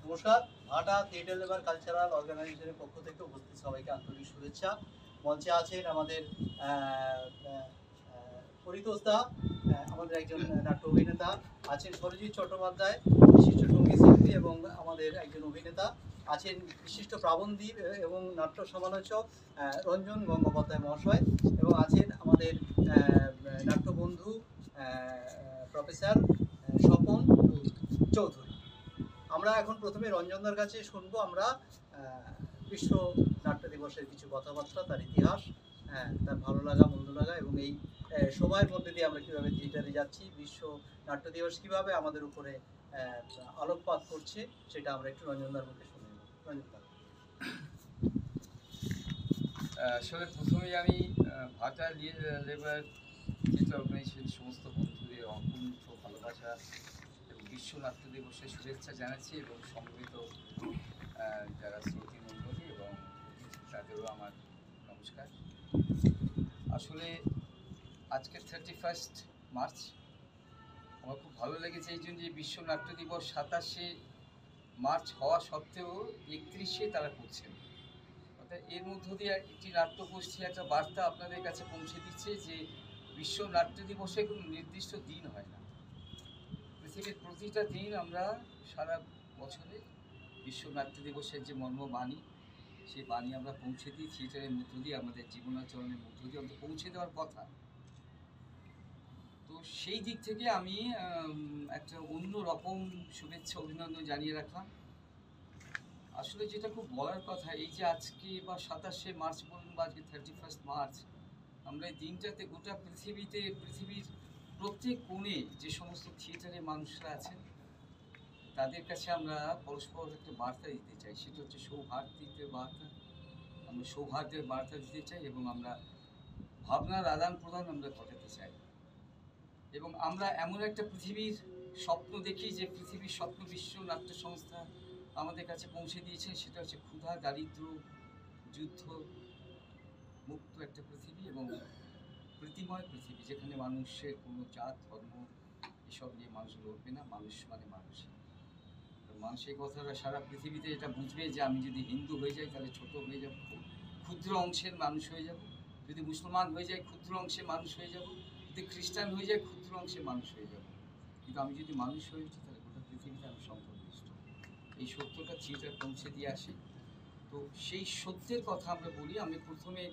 নমস্কার। ভাটা theatre labour cultural অর্গানাইজেশনের পক্ষ থেকে উপস্থিত সবাইকে আন্তরিক শুভেচ্ছা। মঞ্চে আছেন আমাদের পরিতোষ দা, আমাদের একজন নাট্য অভিনেতা, আছেন সরজিৎ চট্টোপাধ্যায়, বিশিষ্ট সঙ্গীত শিল্পী এবং আমাদের একজন অভিনেতা, আছেন বিশিষ্ট প্রাবন্ধিক এবং নাট্য সমালোচক রঞ্জন গঙ্গোপাধ্যায় মহাশয়, এবং আছেন আমাদের নাট্যবন্ধু প্রফেসর স্বপন চৌধুরী। আমরা এখন প্রথমে রঞ্জনদার কাছে শুনবো আমরা বিশ্ব নাট্য দিবসের কিছু কথাবার্তা, তার ইতিহাস, তার ভালো লাগা মন্দ লাগা, এবং এই সময়ের মধ্যে দিয়ে আমরা কীভাবে থিয়েটারে যাচ্ছি, বিশ্ব নাট্য দিবস কীভাবে আমাদের উপরে আলোকপাত করছে, সেটা আমরা একটু রঞ্জনদার মুখে শুনে নেব। রঞ্জনদা। আসলে প্রথমেই আমি ভাটা লেবার থিয়েটার অর্গানাইজেশন সমস্ত বন্ধুদের অকুণ্ঠ ভালোবাসা এবং বিশ্ব নাট্য দিবসের শুভেচ্ছা জানাচ্ছি, এবং সম্মিলিত যারা শ্রোতী মণ্ডলী এবং তাদেরও আমার নমস্কার। আসলে আজকে 31 মার্চ আমার খুব ভালো লেগেছে এই জন্য যে বিশ্ব নাট্য দিবস 27শে মার্চ হওয়া সত্ত্বেও 31শে তারা করছেন। অর্থাৎ এর মধ্য দিয়ে একটি নাট্যগোষ্ঠী একটা বার্তা আপনাদের কাছে পৌঁছে দিচ্ছে যে বিশ্ব নাট্য দিবসে কোনো নির্দিষ্ট দিন হয় না। পৃথিবীর প্রতিটা দিন আমরা সারা বছরে বিশ্ব নাট্য দিবসের যে মর্মবাণী, সেই বাণী আমরা পৌঁছে দিই থিয়েটারের মধ্য দিয়ে, আমাদের জীবনাচরণের মধ্য দিয়ে আমাদের পৌঁছে দেওয়ার কথা। তো সেই দিক থেকে আমি একটা অন্য রকম শুভেচ্ছা অভিনন্দন জানিয়ে রাখলাম। আসলে যেটা খুব বলার কথা, এই যে আজকে বা 27শে মার্চ বলুন বা আজকে 31 মার্চ, আমরা এই দিনটাতে গোটা পৃথিবীর প্রত্যেক কোণে যে সমস্ত থিয়েটারের মানুষরা আছেন তাদের কাছে আমরা পরস্পর একটা বার্তা দিতে চাই, সেটা হচ্ছে সৌহার্দ্যের বার্তা। আমরা সৌহার্দ্যের বার্তা দিতে চাই এবং আমরা ভাবনার আদান প্রদান আমরা ঘটাতে চাই, এবং আমরা এমন একটা পৃথিবীর স্বপ্ন দেখি যে পৃথিবীর স্বপ্ন বিশ্ব নাট্য সংস্থা আমাদের কাছে পৌঁছে দিয়েছে। সেটা হচ্ছে ক্ষুধা, দারিদ্র, যুদ্ধ মুক্ত একটা পৃথিবী এবং প্রীতিময় পৃথিবী, যেখানে মানুষের কোনো জাত ধর্ম এসব নিয়ে মানুষ লড়বে না। মানুষ মানে মানুষ। মানুষ এই কথাটা সারা পৃথিবীতে এটা বুঝবে যে আমি যদি হিন্দু হয়ে যাই তাহলে ছোট হয়ে যাব, ক্ষুদ্র অংশের মানুষ হয়ে যাব, যদি মুসলমান হয়ে যাই ক্ষুদ্র অংশে মানুষ হয়ে যাব, যদি খ্রিস্টান হয়ে যায় ক্ষুদ্র অংশে মানুষ হয়ে যাব, কিন্তু আমি যদি মানুষ হয়ে উঠি তাহলে গোটা পৃথিবীতে আমি সম্পর্কিষ্ট। এই সত্যটা থিয়েটার পৌঁছে দিয়ে আসে। তো সেই সত্যের কথা আমরা বলি। আমি প্রথমে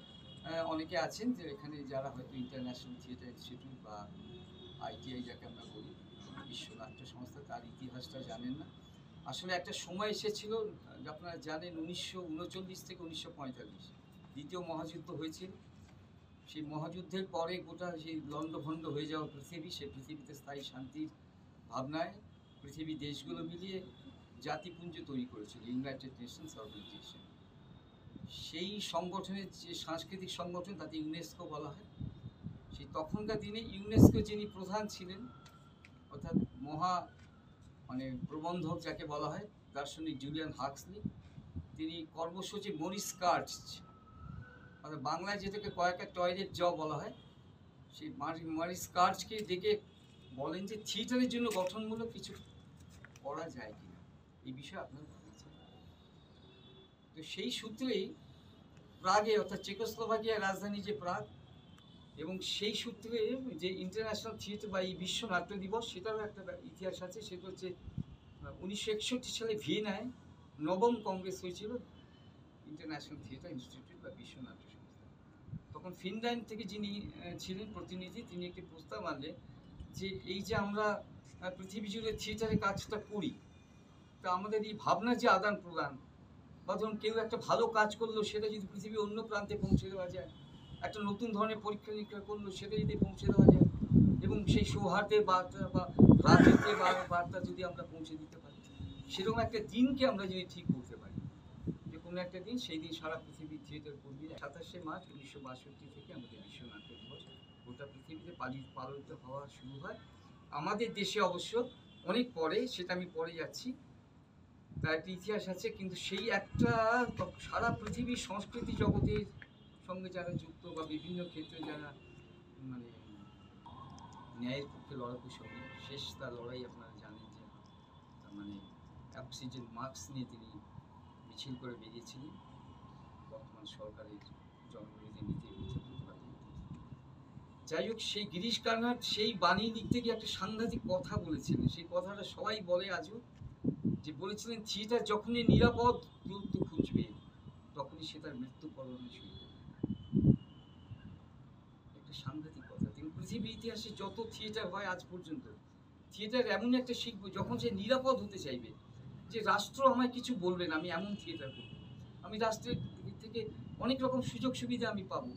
অনেকে আছেন যে এখানে যারা হয়তো ইন্টারন্যাশনাল থিয়েটার ইনস্টিটিউট বা ITI যাকে আমরা বলি, বিশ্ব নাট্য সংস্থা, তার ইতিহাসটা জানেন না। আসলে একটা সময় এসেছিল, আপনারা জানেন 1939 থেকে 1945 দ্বিতীয় মহাযুদ্ধ হয়েছিল। সেই মহাযুদ্ধের পরে গোটা সেই লণ্ডভণ্ড হয়ে যাওয়া পৃথিবী, সে পৃথিবীতে স্থায়ী শান্তির ভাবনায় পৃথিবী দেশগুলো মিলিয়ে জাতিপুঞ্জ তৈরি করেছিল ইউনাইটেড নেশনস অর্গানাইজেশন। সেই সংগঠনের যে সাংস্কৃতিক সংগঠন, তাতে ইউনেস্কো বলা হয়। সেই তখনকার দিনে ইউনেস্কো যিনি প্রধান ছিলেন, অর্থাৎ প্রবন্ধক যাকে বলা হয়, দার্শনিক জুলিয়ান হাক্সলি, তিনি কর্মসূচি মরিস কার্টস, মানে বাংলায় যেটাকে কয়েকটা টয়লেট জ বলা হয়, সেই মরিস কার্টসকে ডেকে বলেন যে থিয়েটারের জন্য গঠনমূলক কিছু করা যায় কিনা, এই বিষয়ে আপনারা বলেছেন। তো সেই সূত্রেই প্রাগে, অর্থাৎ চেকোস্লোভাকিয়ার রাজধানী যে প্রাগ, এবং সেই সূত্রে যে ইন্টারন্যাশনাল থিয়েটার বা এই বিশ্ব নাট্য দিবস, সেটারও একটা ইতিহাস আছে। সেটা হচ্ছে 1961 সালে ভিয়েনায় নবম কংগ্রেস হয়েছিল ইন্টারন্যাশনাল থিয়েটার ইনস্টিটিউট বা বিশ্ব নাট্য সংস্থা। তখন ফিনল্যান্ড থেকে যিনি ছিলেন প্রতিনিধি, তিনি একটি প্রস্তাব আনলেন যে এই যে আমরা পৃথিবী জুড়ে থিয়েটারের কাজটা করি, তা আমাদের এই ভাবনার যে আদান প্রদান, বা ধরুন কেউ একটা ভালো কাজ করলো, সেটা যদি পৃথিবীর অন্য প্রান্তে পৌঁছে দেওয়া যায়, একটা নতুন ধরনের পরীক্ষা নিরীক্ষা করলো, সেটা যদি পৌঁছে দেওয়া যায়, এবং সেই সৌহার্দ্যের বার্তা বা রাজনীতির বার্তা যদি আমরা পৌঁছে দিতে পারি, সেরকম একটা দিনকে আমরা যদি ঠিক করতে পারি যে কোনো একটা দিন, সেই দিন সারা পৃথিবীর থিয়েটার কর্মী 27শে মার্চ 1962 থেকে আমাদের বিশ্ব নাট্য দিবস গোটা পৃথিবীতে পালিত হওয়া শুরু হয়। আমাদের দেশে অবশ্য অনেক পরে, সেটা আমি পরে যাচ্ছি, তার একটা ইতিহাস আছে। কিন্তু সেই একটা সারা পৃথিবীর সংস্কৃতি জগতের সঙ্গে যারা যুক্ত বা বিভিন্ন ক্ষেত্রে যারা মানে ন্যায়ের পক্ষে লড়াকু সঙ্গে শেষ তার লড়াই, আপনারা জানেন যে মানে অক্সিজেন মাস্ক নিয়ে তিনি মিছিল করে বেরিয়েছিলেন বর্তমান সরকারের জনবিরোধী নীতির বিরুদ্ধে প্রতিবাদ করতে। যাই হোক, সেই গিরিশ কারনাট সেই বাণী লিখতে গিয়ে একটা সাংঘাতিক কথা বলেছিলেন। সেই কথাটা সবাই বলে আজও, যে বলেছিলেন থিয়েটার যখনই নিরাপদ দূরত্ব খুঁজবে তখনই সে তার মৃত্যুবরণে শুরু করবে। একটা সাংঘাতিক কথা। তিনি পৃথিবীর ইতিহাসে যত থিয়েটার হয় আজ পর্যন্ত, থিয়েটার এমন একটা শিল্প যখন সে নিরাপদ হতে চাইবে, যে রাষ্ট্র আমায় কিছু বলবে না, আমি এমন থিয়েটার করবো, আমি রাষ্ট্রের দিক থেকে অনেক রকম সুযোগ সুবিধা আমি পাবো,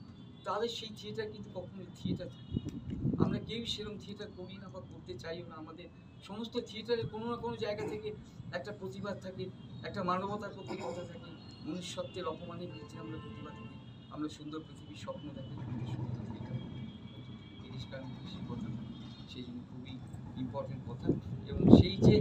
তাহলে সেই থিয়েটার কিন্তু কখনোই থিয়েটার থাকে। আমরা কেউই সেরকম থিয়েটার করি না বা করতে চাইও না। আমাদের সমস্ত থিয়েটারের কোনো না কোনো জায়গা থেকে একটা প্রতিবাদ থাকে, একটা মানবতার প্রতি কথা থাকে, মনুষ্যত্বের অপমানের বিরুদ্ধে আমরা প্রতিবাদ করি, আমরা সুন্দর পৃথিবীর স্বপ্ন দেখি, সুন্দর থিয়েটার জিনিস কারণ সেই কথা, সেই জন্য খুবই ইম্পর্টেন্ট কথা। এবং সেই যে